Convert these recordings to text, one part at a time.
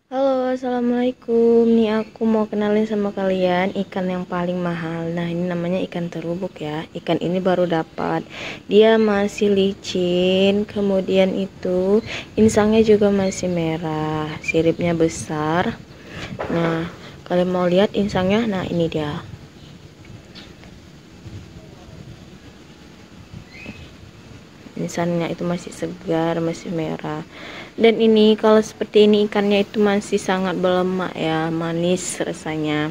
Halo, assalamualaikum. Nih aku mau kenalin sama kalian ikan yang paling mahal. Nah, ini namanya ikan terubuk ya. Ikan ini baru dapat. Dia masih licin. Kemudian itu insangnya juga masih merah. Siripnya besar. Nah, kalian mau lihat insangnya? Nah, ini dia. Insangnya itu masih segar, masih merah. Dan ini kalau seperti ini ikannya itu masih sangat berlemak ya, manis rasanya.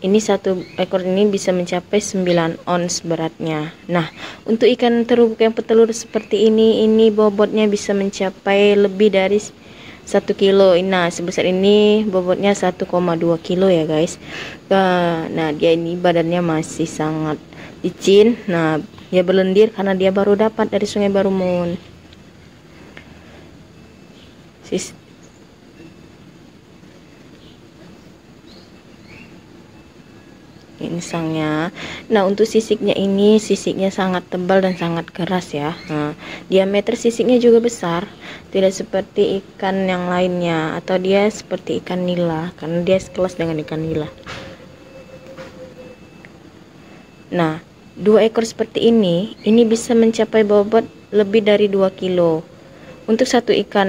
Ini satu ekor ini bisa mencapai 9 ons beratnya. Nah, untuk ikan terubuk yang petelur seperti ini bobotnya bisa mencapai lebih dari 1 kilo. Nah, sebesar ini bobotnya 1,2 kilo ya guys. Nah, dia ini badannya masih sangat licin. Nah, dia berlendir karena dia baru dapat dari Sungai Barumun. Insangnya. Nah, untuk sisiknya ini sisiknya sangat tebal dan sangat keras ya. Nah, diameter sisiknya juga besar, tidak seperti ikan yang lainnya atau dia seperti ikan nila karena dia sekelas dengan ikan nila. Nah, 2 ekor seperti ini bisa mencapai bobot lebih dari 2 kilo. Untuk satu ikan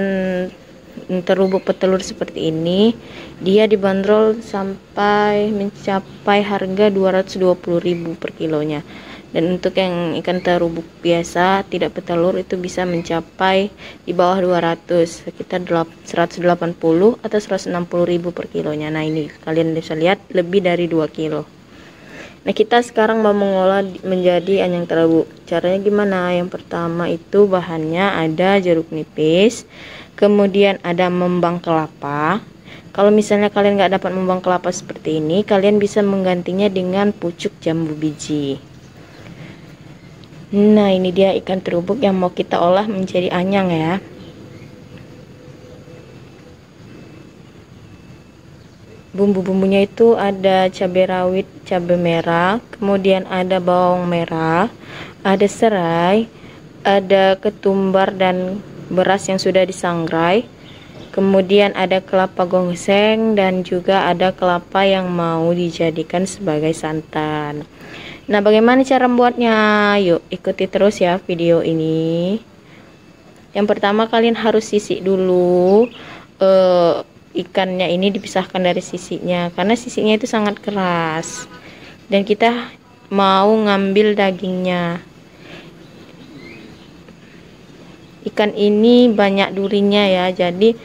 terubuk petelur seperti ini, dia dibanderol sampai mencapai harga 220.000 per kilonya. Dan untuk yang ikan terubuk biasa tidak petelur itu bisa mencapai di bawah 200, sekitar 180 atau 160.000 per kilonya. Nah, ini kalian bisa lihat lebih dari 2 kilo. Nah, kita sekarang mau mengolah menjadi anyang terubuk. Caranya gimana? Yang pertama itu bahannya ada jeruk nipis, kemudian ada membang kelapa. Kalau misalnya kalian nggak dapat membang kelapa seperti ini, kalian bisa menggantinya dengan pucuk jambu biji. Nah, ini dia ikan terubuk yang mau kita olah menjadi anyang ya. Bumbu-bumbunya itu ada cabai rawit, cabai merah, kemudian ada bawang merah, ada serai, ada ketumbar dan beras yang sudah disangrai, kemudian ada kelapa gongseng dan juga ada kelapa yang mau dijadikan sebagai santan. Nah, bagaimana cara membuatnya? Yuk ikuti terus ya video ini. Yang pertama kalian harus sisik dulu ikannya ini, dipisahkan dari sisiknya karena sisiknya itu sangat keras dan kita mau ngambil dagingnya. Ikan ini banyak durinya ya, jadi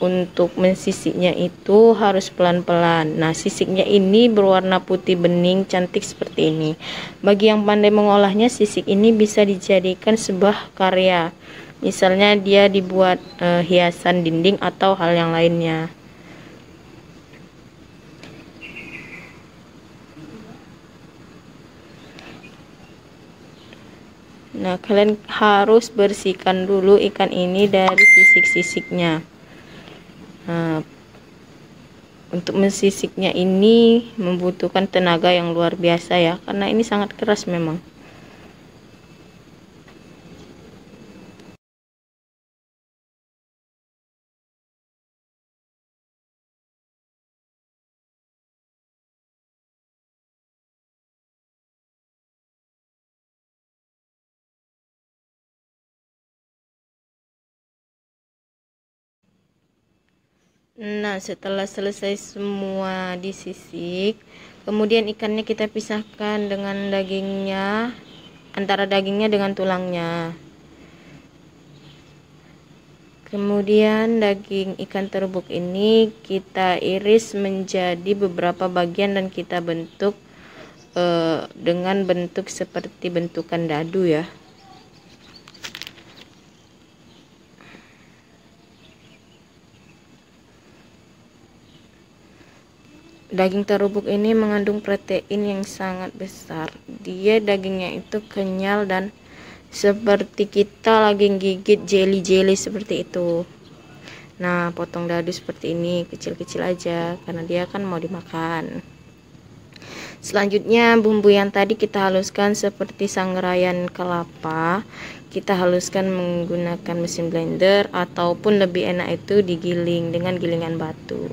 untuk mensisiknya itu harus pelan-pelan. Nah, sisiknya ini berwarna putih bening cantik seperti ini. Bagi yang pandai mengolahnya, sisik ini bisa dijadikan sebuah karya. Misalnya dia dibuat hiasan dinding atau hal yang lainnya. Nah, kalian harus bersihkan dulu ikan ini dari sisik-sisiknya. Nah, untuk mensisiknya ini membutuhkan tenaga yang luar biasa ya, karena ini sangat keras memang. Nah, setelah selesai semua disisik, kemudian ikannya kita pisahkan dengan dagingnya, antara dagingnya dengan tulangnya. Kemudian daging ikan terubuk ini kita iris menjadi beberapa bagian dan kita bentuk dengan bentuk seperti bentukan dadu ya. Daging terubuk ini mengandung protein yang sangat besar. Dia dagingnya itu kenyal dan seperti kita lagi gigit jelly-jelly seperti itu. Nah, potong dadu seperti ini kecil-kecil aja karena dia kan mau dimakan. Selanjutnya bumbu yang tadi kita haluskan seperti sangrai kelapa, kita haluskan menggunakan mesin blender ataupun lebih enak itu digiling dengan gilingan batu.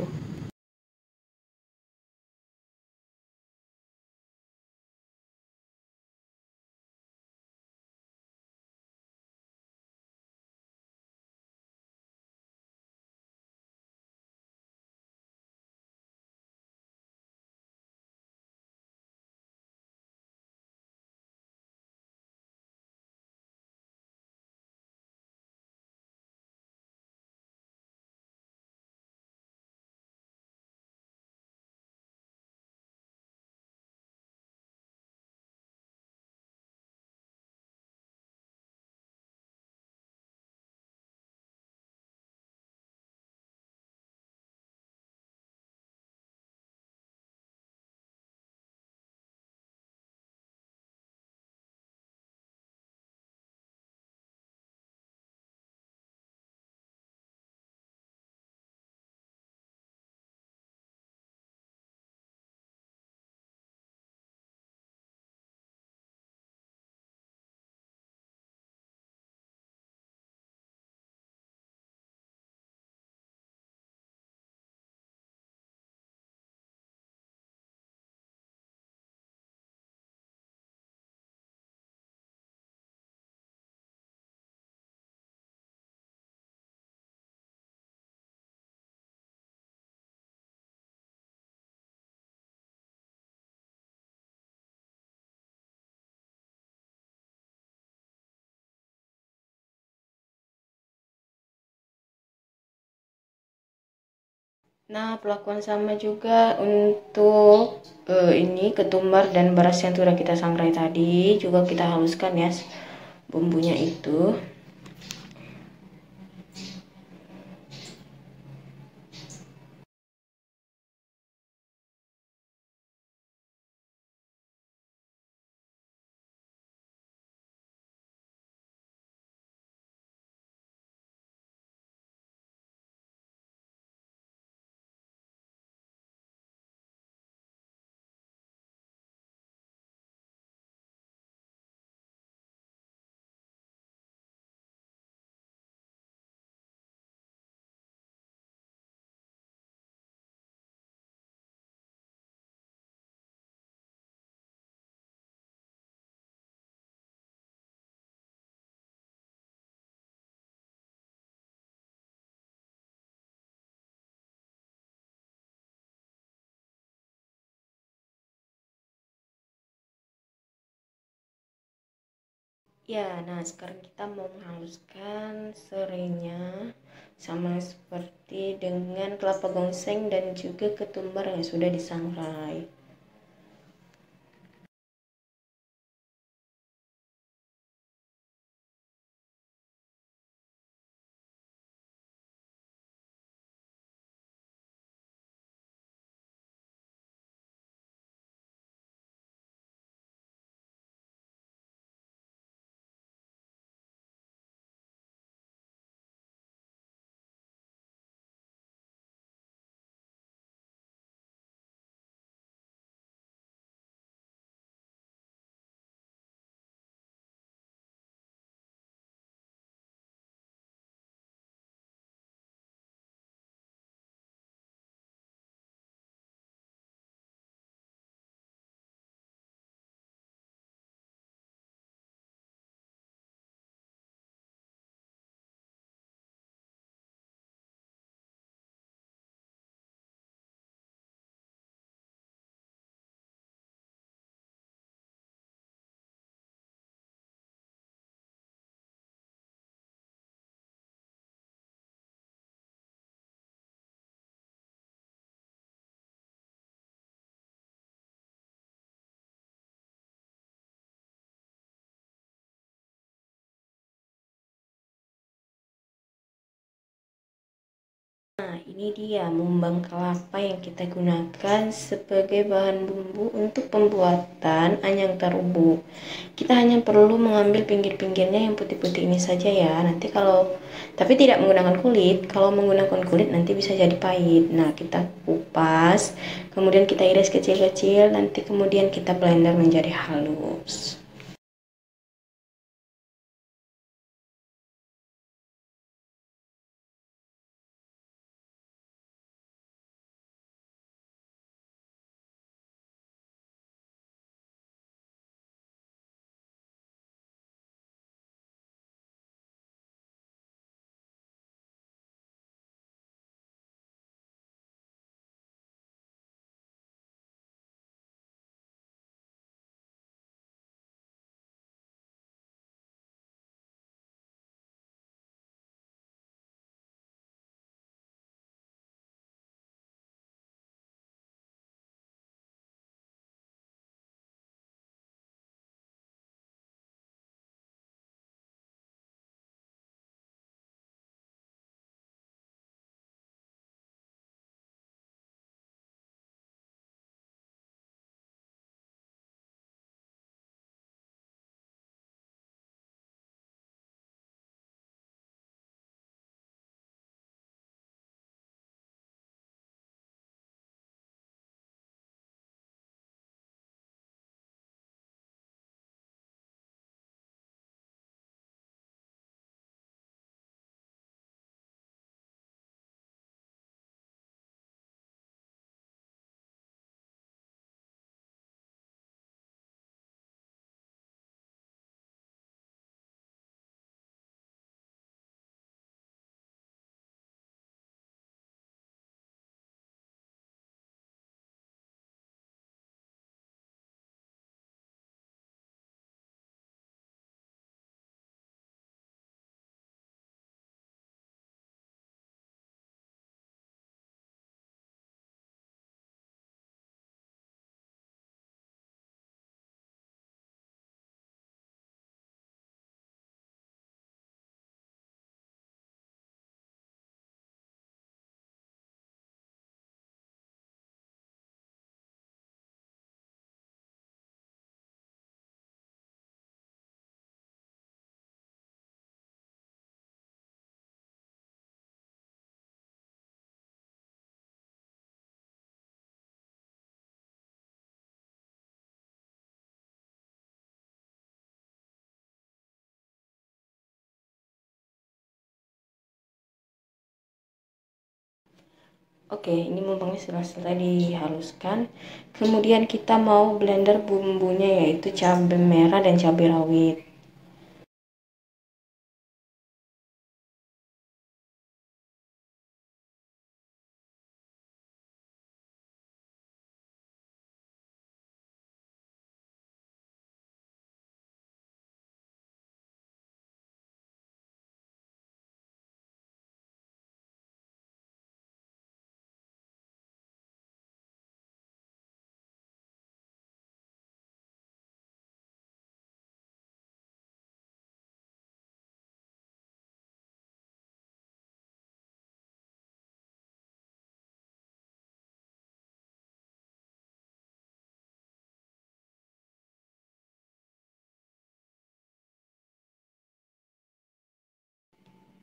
Nah, perlakuan sama juga untuk ini ketumbar dan beras yang sudah kita sangrai tadi, juga kita haluskan ya bumbunya itu. Ya, nah sekarang kita mau menghaluskan serainya sama seperti dengan kelapa gongseng dan juga ketumbar yang sudah disangrai. Nah, ini dia mumbang kelapa yang kita gunakan sebagai bahan bumbu untuk pembuatan anyang terubuk. Kita hanya perlu mengambil pinggir-pinggirnya yang putih-putih ini saja ya. Nanti tapi tidak menggunakan kulit. Kalau menggunakan kulit nanti bisa jadi pahit. Nah, kita kupas, kemudian kita iris kecil-kecil, nanti kemudian kita blender menjadi halus. Oke, ini mumpungnya sudah selesai dihaluskan. Kemudian kita mau blender bumbunya, yaitu cabai merah dan cabai rawit.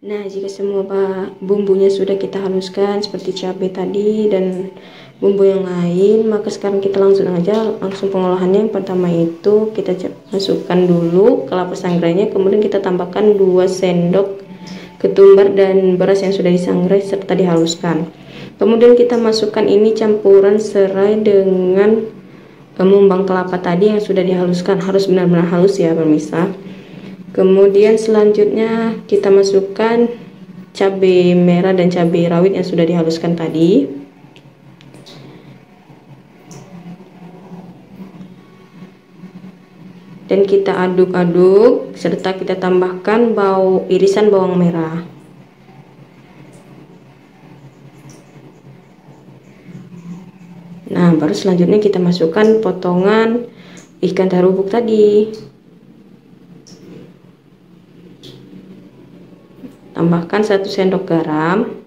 Nah, jika semua bumbunya sudah kita haluskan seperti cabai tadi dan bumbu yang lain, maka sekarang kita langsung pengolahannya. Yang pertama itu kita masukkan dulu kelapa sangrainya, kemudian kita tambahkan 2 sendok ketumbar dan beras yang sudah disangrai serta dihaluskan. Kemudian kita masukkan ini campuran serai dengan mumbang kelapa tadi yang sudah dihaluskan, harus benar-benar halus ya pemirsa. Kemudian selanjutnya kita masukkan cabai merah dan cabai rawit yang sudah dihaluskan tadi. Dan kita aduk-aduk serta kita tambahkan irisan bawang merah. Nah, baru selanjutnya kita masukkan potongan ikan terubuk tadi. Tambahkan 1 sendok garam.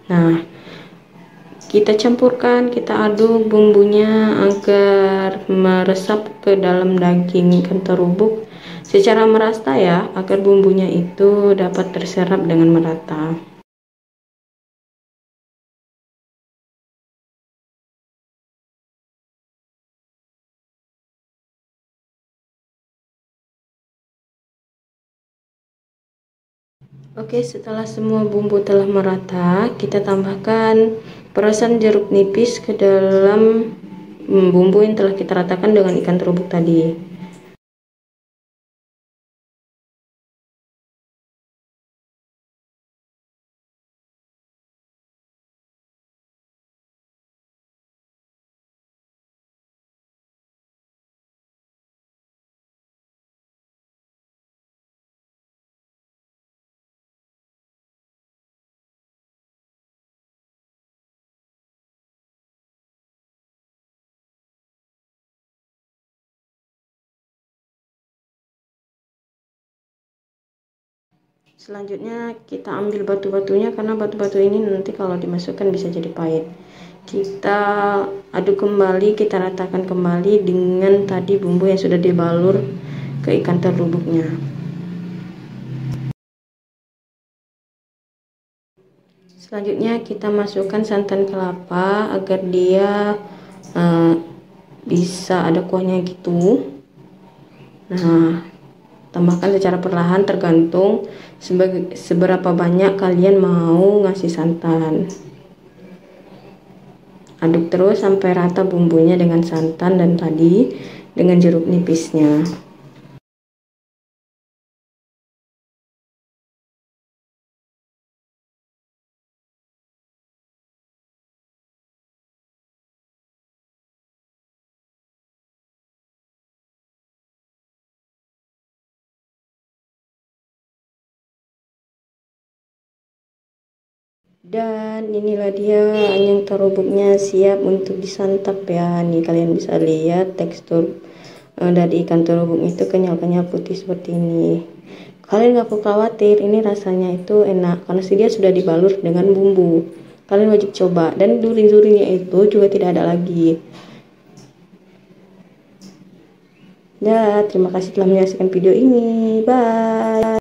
Nah, kita campurkan, kita aduk bumbunya agar meresap ke dalam daging ikan terubuk secara merata ya, agar bumbunya itu dapat terserap dengan merata. Oke, setelah semua bumbu telah merata, kita tambahkan perasan jeruk nipis ke dalam bumbu yang telah kita ratakan dengan ikan terubuk tadi. Selanjutnya kita ambil batu-batunya, karena batu-batu ini nanti kalau dimasukkan bisa jadi pahit. Kita aduk kembali, kita ratakan kembali dengan tadi bumbu yang sudah dibalur ke ikan terubuknya. Selanjutnya kita masukkan santan kelapa agar dia bisa ada kuahnya gitu. Nah, tambahkan secara perlahan tergantung seberapa banyak kalian mau ngasih santan. Aduk terus sampai rata bumbunya dengan santan dan tadi dengan jeruk nipisnya. Dan inilah dia anyang terubuknya siap untuk disantap ya. Nih kalian bisa lihat tekstur dari ikan terubuk itu kenyal-kenyal putih seperti ini. Kalian gak perlu khawatir, ini rasanya itu enak karena dia sudah dibalur dengan bumbu. Kalian wajib coba, dan duri-durinya itu juga tidak ada lagi. Ya, terima kasih telah menyaksikan video ini. Bye.